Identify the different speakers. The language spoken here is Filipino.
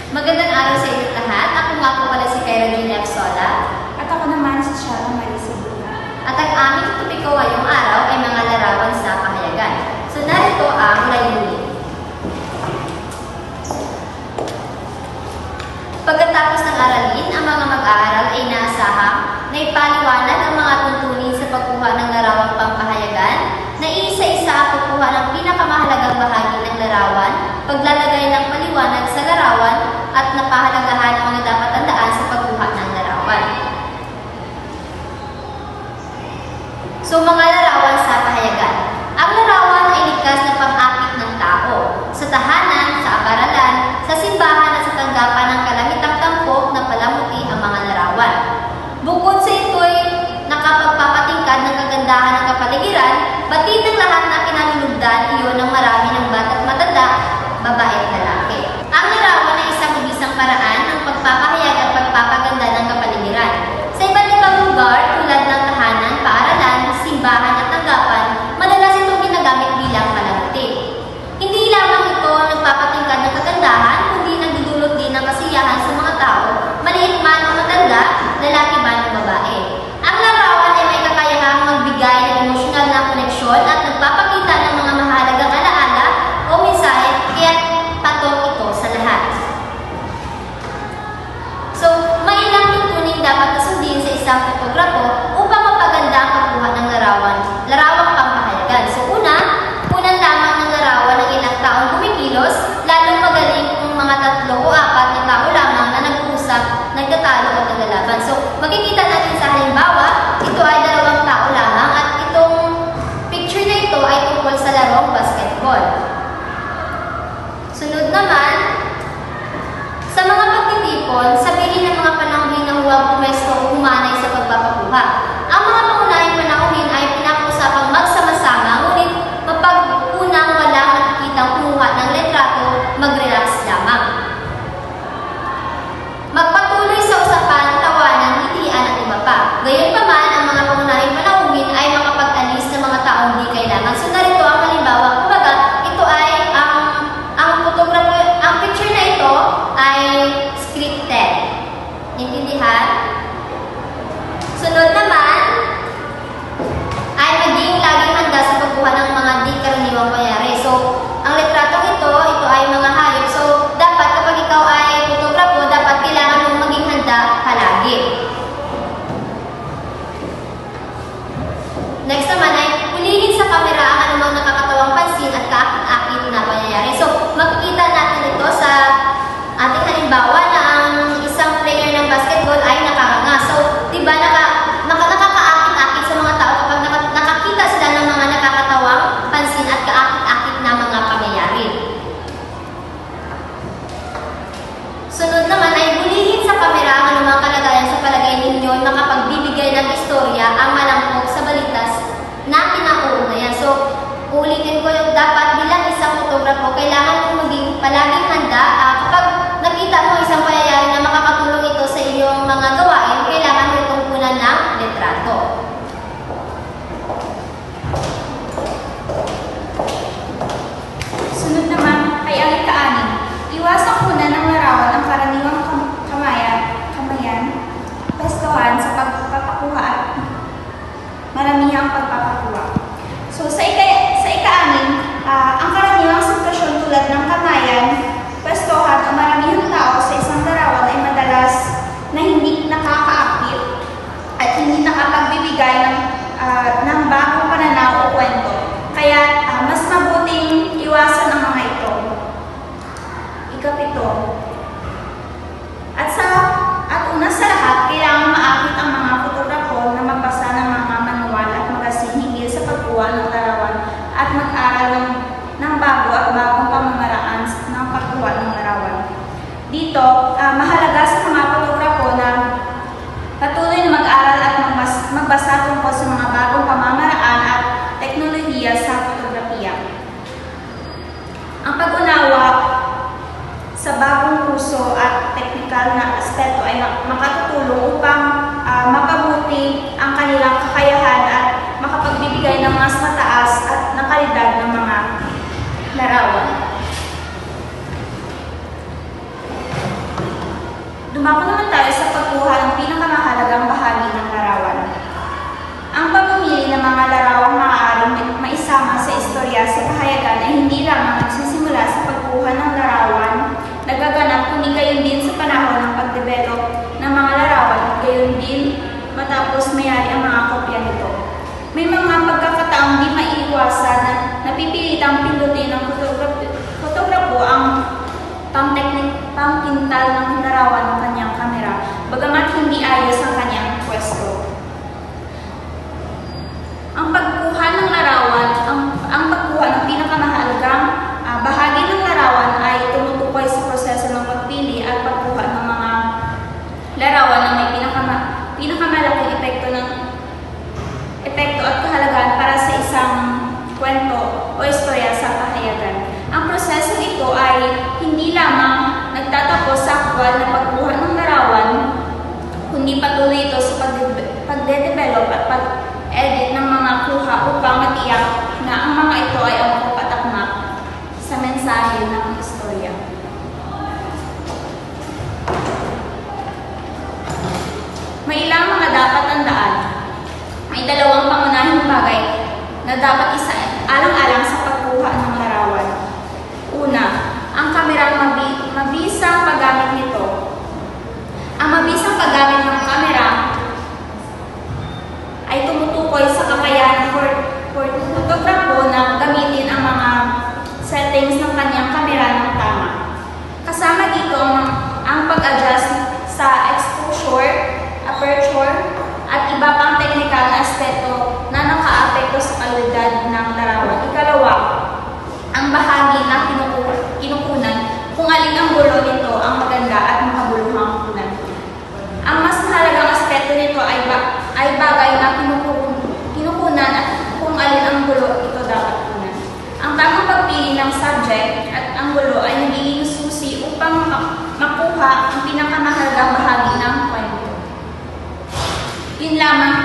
Speaker 1: Magandang araw sa inyo lahat. Ako nga po pala si Kyra Julia Sola.
Speaker 2: At ako naman si Shara Marisa.
Speaker 1: At ang aming topiko ngayong araw ay mga larawan sa pahayagan. So narito ang layunin. Pagkatapos ng aralin, ang mga mag-aaral ay naasahang na ipaliwanag ang mga tuntunin sa pagkuha ng larawang pampahayagan, na isa-isa ang pagkuha ng pinakamahalagang bahagi ng larawan, paglalagay ng paliwanag sa larawan, at napahalagahan ang mga dapat tandaan sa pagkuha ng larawan. So, mga larawan sa pahayagan. Ang larawan ay likas na pang-akit ng tao, sa tahanan, sa aparalan, sa simbahan at sa tanggapan ng kalamitang tampok na palamuti ang mga larawan. Bukod sa ito'y nakapagpapatingkad ng kagandahan ng kapaligiran, batid ng lahat na kinalulugdan iyon ng marami ng bata't matanda, babae at lalaki. Ang larawan ay isang ibisang paraan ng pagpapahayag at pagpapaganda ng kapaligiran. Sa iba't ibang lugar tulad ng tahanan, paaralan, simbahan at tanggapan, madalas itong ginagamit bilang palamuti. Hindi lamang ito ang nagpapatingkad ng kagandahan, kundi nagdudulot din ng kasiyahan sa mga tao, maliit man o matanda, lalaki man o babae. Ang larawan ay may kakayahang magbigay ng emosyonal na koneksyon at nagpapakita ng mga mahalagang alaala o mensahe, kaya patok ito sa lahat. So, may ilang tuntunin dapat nasundin sa isang fotograpo upang mapaganda ang pagkuha ng larawang pampahayagan. So, unang lamang ng larawan ng ilang taong kumikilos, lalong magaling kung mga 3 o 4 na tao lamang na nag-uusap, nagtatalo at naglalaban. So, makikita natin sa halimbawa, ito ay 2 tao lamang at itong picture na ito ay tungkol sa larong basketball. Sunod naman, sa mga pagtitipon, sabihin ng mga panauhin na huwag pumesto o humanay sa pagpapakuha. Ang mga pangunahing panauhin ay pinakusapang magsama-sama, ngunit mapag-unang walang nakikitang kumuha ng litrato, mag-relax lamang. Magpatuloy sa usapan, tawanan, ngitian at iba pa. Gayunpaman, ang mga pangunahing panauhin ay makapag-alis ng mga taong di kailangan. So narito ang halimbawa, kumbaga, ito ay ang picture na ito ay scripted. Intindihan? Sunod naman, ay maging laging handa sa pagkuha ng mga di karaniwang pangyayari. So, ang litratong ito ay mga hayop. So, dapat kapag ikaw ay fotograpo, dapat kailangan mong maging handa palagi. Next naman ay hulihin sa kamera ang anumang nakakatawang pansin at kaakit-akit na pangyayari. So, makikita natin ito sa ating halimbawa na ang isang player ng basketball ay nakakanga. So, diba nakakaakit-akit sa mga tao kapag nakakita sila ng mga nakakatawang pansin at kaakit-akit na mga pangyayari. Sunod naman ay hulihin sa kamera ang anumang kalagayan sa palagay ninyo ay makapagbibigay ng istorya ang malampok sa balitas na kinauugnayan. So, ulitin ko yung dapat bilang isang fotografo, kailangan mong maging palaging handa. Kapag nakita mo isang pangyayari na makakatulong ito sa iyong mga gawain, kailangan mo itong kunan ng litrato.
Speaker 2: Sunod naman ay ang ika-6. Iwasang kunan ng larawan ang karaniwang kamayan, pestuhan sa pagpapakuha at maramihang pagpapakuha. So sa ika-6, ang karaniwang sitwasyon tulad ng kamayan, pestuhan o maramihang tao sa isang larawan ay madalas na hindi nakakaakit at hindi nakapagbibigay ng bagong pananaw o kwento. Kaya mas mabuting iwasan ang mga ito. Ika-7. At una sa lahat, kailangan maakit ang mga fotografo na magbasa ng mga manual at magasin hinggil sa pagkuha ng larawan at mag-aral ng bago at bagong pamamaraan ng pagkuha ng larawan. Dito, mahalaga sa mga fotografo na patuloy na mag-aral at magbasa tungkol sa mga bagong pamamaraan at teknolohiya sa fotografiya. Ang pag-unawa sa bagong kurso at teknikal na aspeto ay makatutulong upang mapabuti ang kanilang kakayahan at makapagbibigay ng mas mataas at nakalidad ng mga larawan. Dumako naman tayo sa pagkuha ng pinakamahalagang bahagi ng larawan. Ang pamimili ng mga larawang maaaring maisama sa istorya sa pahayagan ay hindi lamang nagsisimula sa pagkuha ng larawan, nagaganap kundi gayon din sa panahon ng pagdevelop ng mga larawan at gayon din matapos mayari ang mga kopya nito. May mga pagkakataong di maiiwasan na napipilitang pindutin ng fotograpo ang pangpintal ng larawan ng kanyang kamera, bagamat hindi ayos ang kanyang pwesto. Ang pagkuha ng larawan, ang pagkuha ng pinakamahalagang bahagi ng larawan ay tumutukoy sa proseso ng pagpili at pagkuha ng mga larawan na may pinakamalaking epekto at kahalagaan para sa isang kwento o istorya sa pahayagan. Ang proseso ito ay hindi lamang nagtatapos sa aktwal na pagkuha ng larawan, kundi patuloy ito sa pagde-develop at pag-edit ng mga kuha upang matiyak na ang mga ito ay ang makapatakmak sa mensahe ng istorya. May ilang mga dapat tandaan. May dalawang pangunahing bagay na dapat alang-alang sa pagkuha ng larawan. Una, ang kamerang mabisang paggamit nito. Ang mabisang paggamit ng kamera ay tumutukoy sa kakayahan ng fotograpo na gamitin ang mga settings ng kanyang kamera ng tama. Kasama dito ang pag-adjust sa exposure, aperture, at iba pang teknikal na aspeto na nakaapekto sa kalidad ng larawan. Ikalawa, ang bahagi na kinukunan kung alin ang gulo nito ang maganda at makabuluhang kunan. Ang mas mahalagang aspeto nito ay bagay na kinukunan at kung alin ang gulo ito dapat kunan. Ang tamang pagpili ng subject at ang gulo ay nagiging susi upang makuha ang pinakamahalagang bahagi ng kwento. Yun lamang